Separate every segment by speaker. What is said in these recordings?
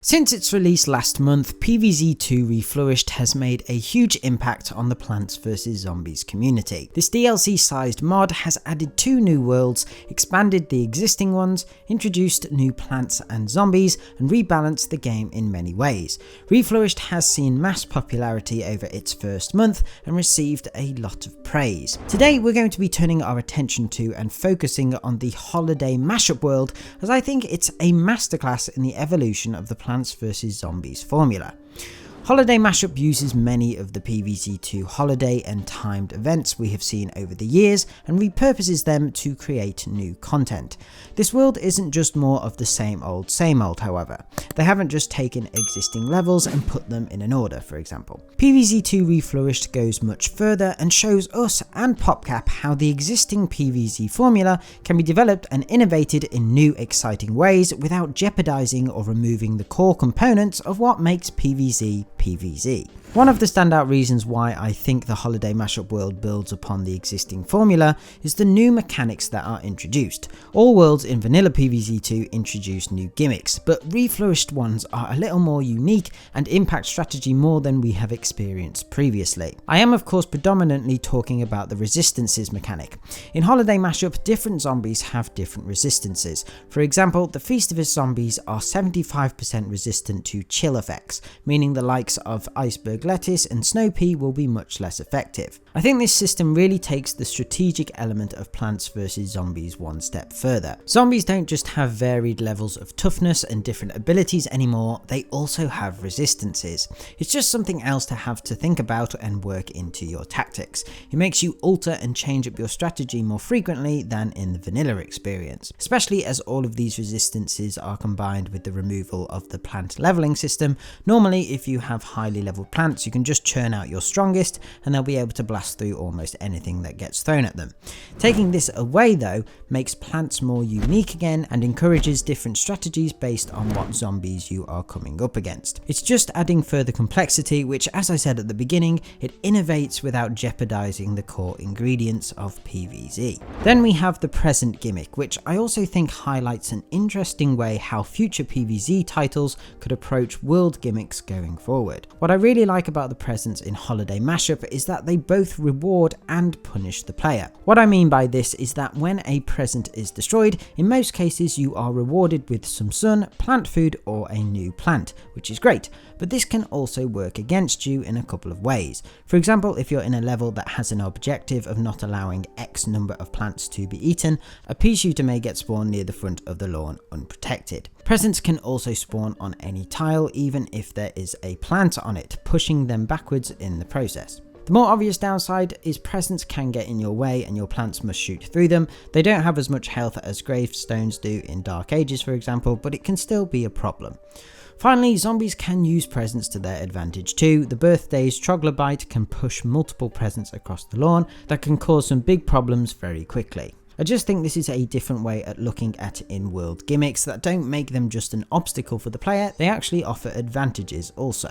Speaker 1: Since its release last month, PvZ 2 Reflourished has made a huge impact on the Plants vs Zombies community. This DLC-sized mod has added 2 new worlds, expanded the existing ones, introduced new plants and zombies, and rebalanced the game in many ways. Reflourished has seen mass popularity over its first month and received a lot of praise. Today we're going to be turning our attention to and focusing on the holiday mashup world, as I think it's a masterclass in the evolution of the Plants vs Zombies formula. Holiday Mashup uses many of the PvZ 2 holiday and timed events we have seen over the years and repurposes them to create new content. This world isn't just more of the same old, however. They haven't just taken existing levels and put them in an order, for example. PvZ 2 Reflourished goes much further and shows us and PopCap how the existing PvZ formula can be developed and innovated in new exciting ways without jeopardizing or removing the core components of what makes PvZ PvZ. One of the standout reasons why I think the holiday mashup world builds upon the existing formula is the new mechanics that are introduced. All worlds in vanilla PvZ 2 introduce new gimmicks, but reflourished ones are a little more unique and impact strategy more than we have experienced previously. I am of course predominantly talking about the resistances mechanic. In holiday mashup, different zombies have different resistances. For example, the Festivus zombies are 75% resistant to chill effects, meaning the likes of Iceberg Lettuce and Snow Pea will be much less effective. I think this system really takes the strategic element of Plants vs Zombies one step further. Zombies don't just have varied levels of toughness and different abilities anymore, they also have resistances. It's just something else to have to think about and work into your tactics. It makes you alter and change up your strategy more frequently than in the vanilla experience, especially as all of these resistances are combined with the removal of the plant leveling system. Normally, if you have highly leveled plants, you can just churn out your strongest and they'll be able to blast through almost anything that gets thrown at them. Taking this away though makes plants more unique again and encourages different strategies based on what zombies you are coming up against. It's just adding further complexity, which, as I said at the beginning, it innovates without jeopardizing the core ingredients of PvZ. Then we have the present gimmick, which I also think highlights an interesting way how future PvZ titles could approach world gimmicks going forward. What I really like about the presents in holiday mashup is that they both reward and punish the player. What I mean by this is that when a present is destroyed, in most cases you are rewarded with some sun, plant food, or a new plant, which is great, but this can also work against you in a couple of ways. For example, if you're in a level that has an objective of not allowing X number of plants to be eaten, a pea shooter may get spawned near the front of the lawn unprotected. Presents can also spawn on any tile, even if there is a plant on it, pushing them backwards in the process. The more obvious downside is presents can get in your way and your plants must shoot through them. They don't have as much health as gravestones do in Dark Ages, for example, but it can still be a problem. Finally, zombies can use presents to their advantage too. The birthday's troglodyte can push multiple presents across the lawn that can cause some big problems very quickly. I just think this is a different way at looking at in-world gimmicks that don't make them just an obstacle for the player, they actually offer advantages also.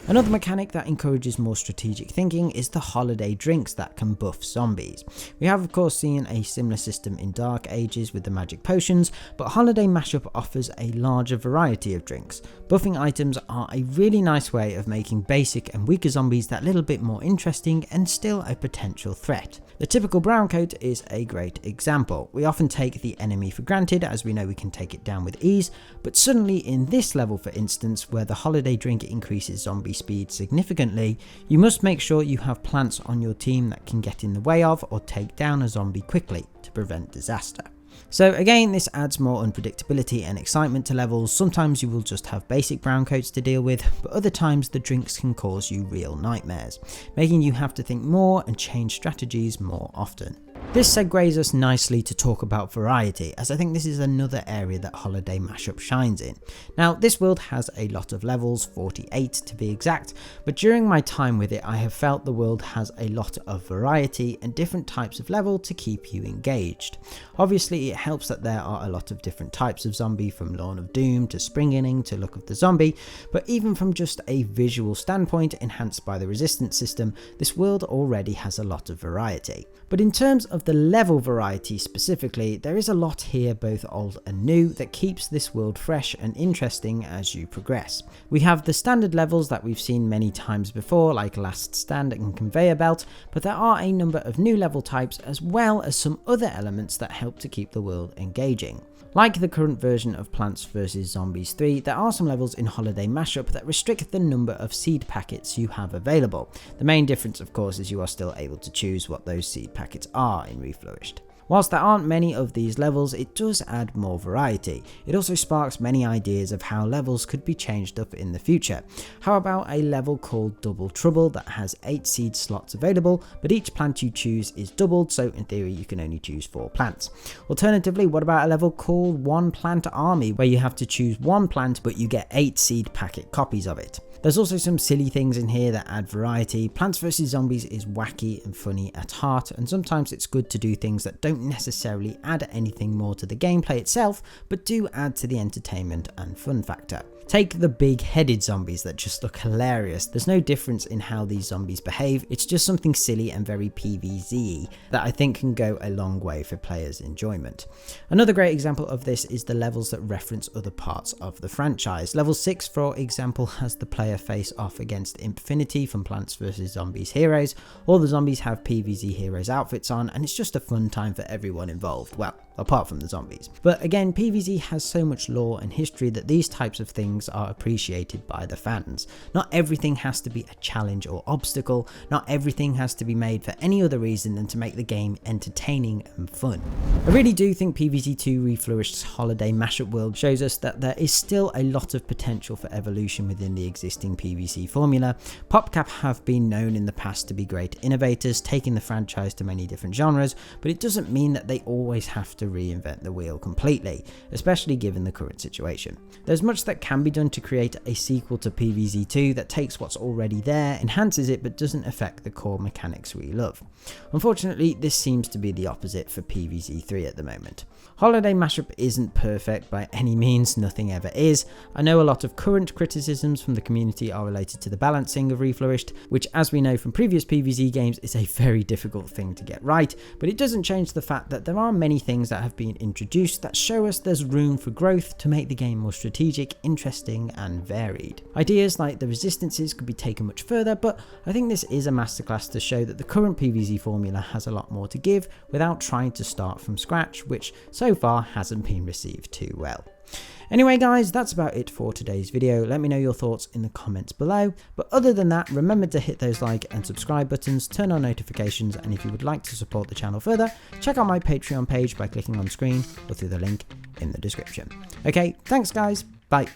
Speaker 1: Another mechanic that encourages more strategic thinking is the holiday drinks that can buff zombies. We have of course seen a similar system in Dark Ages with the magic potions, but holiday mashup offers a larger variety of drinks. Buffing items are a really nice way of making basic and weaker zombies that little bit more interesting and still a potential threat. The typical brown coat is a great example. We often take the enemy for granted as we know we can take it down with ease, but suddenly in this level for instance, where the holiday drink increases zombie speed significantly, you must make sure you have plants on your team that can get in the way of or take down a zombie quickly to prevent disaster. So again, this adds more unpredictability and excitement to levels. Sometimes you will just have basic brown coats to deal with, but other times the drinks can cause you real nightmares, making you have to think more and change strategies more often. This segues us nicely to talk about variety, as I think this is another area that holiday mashup shines in. Now, this world has a lot of levels, 48 to be exact, but during my time with it I have felt the world has a lot of variety and different types of level to keep you engaged. Obviously it helps that there are a lot of different types of zombie, from Lawn of Doom to Spring Inning to Look of the Zombie, but even from just a visual standpoint enhanced by the resistance system, this world already has a lot of variety. But in terms of of the level variety specifically, there is a lot here, both old and new, that keeps this world fresh and interesting as you progress. We have the standard levels that we've seen many times before, like Last Stand and Conveyor Belt, but there are a number of new level types as well as some other elements that help to keep the world engaging. Like the current version of Plants vs Zombies 3, there are some levels in Holiday Mashup that restrict the number of seed packets you have available. The main difference, of course, is you are still able to choose what those seed packets are in Reflourished. Whilst there aren't many of these levels, it does add more variety. It also sparks many ideas of how levels could be changed up in the future. How about a level called Double Trouble that has 8 seed slots available, but each plant you choose is doubled, so in theory you can only choose 4 plants. Alternatively, what about a level called One Plant Army, where you have to choose 1 plant but you get 8 seed packet copies of it? There's also some silly things in here that add variety. Plants vs Zombies is wacky and funny at heart, and sometimes it's good to do things that don't necessarily add anything more to the gameplay itself, but do add to the entertainment and fun factor. Take the big-headed zombies that just look hilarious. There's no difference in how these zombies behave, it's just something silly and very PvZ that I think can go a long way for players' enjoyment. Another great example of this is the levels that reference other parts of the franchise. Level 6, for example, has the player face off against Infinity from Plants vs Zombies Heroes. All the zombies have PvZ Heroes outfits on, and it's just a fun time for everyone involved. Well, apart from the zombies. But again, PvZ has so much lore and history that these types of things are appreciated by the fans. Not everything has to be a challenge or obstacle, not everything has to be made for any other reason than to make the game entertaining and fun. I really do think PvZ 2 Reflourished's Holiday Mashup world shows us that there is still a lot of potential for evolution within the existing PvZ formula. PopCap have been known in the past to be great innovators, taking the franchise to many different genres, but it doesn't mean that they always have to reinvent the wheel completely, especially given the current situation. There's much that can be done to create a sequel to PvZ 2 that takes what's already there, enhances it, but doesn't affect the core mechanics we love. Unfortunately, this seems to be the opposite for PvZ 3 at the moment. Holiday Mashup isn't perfect by any means, nothing ever is. I know a lot of current criticisms from the community are related to the balancing of Reflourished, which, as we know from previous PvZ games, is a very difficult thing to get right, but it doesn't change the fact that there are many things that have been introduced that show us there's room for growth to make the game more strategic, interesting and varied. Ideas like the resistances could be taken much further, but I think this is a masterclass to show that the current PvZ formula has a lot more to give without trying to start from scratch, which so far hasn't been received too well. Anyway guys, that's about it for today's video. Let me know your thoughts in the comments below, but other than that, remember to hit those like and subscribe buttons, turn on notifications, and if you would like to support the channel further, check out my Patreon page by clicking on screen or through the link in the description. Okay, thanks guys, bye.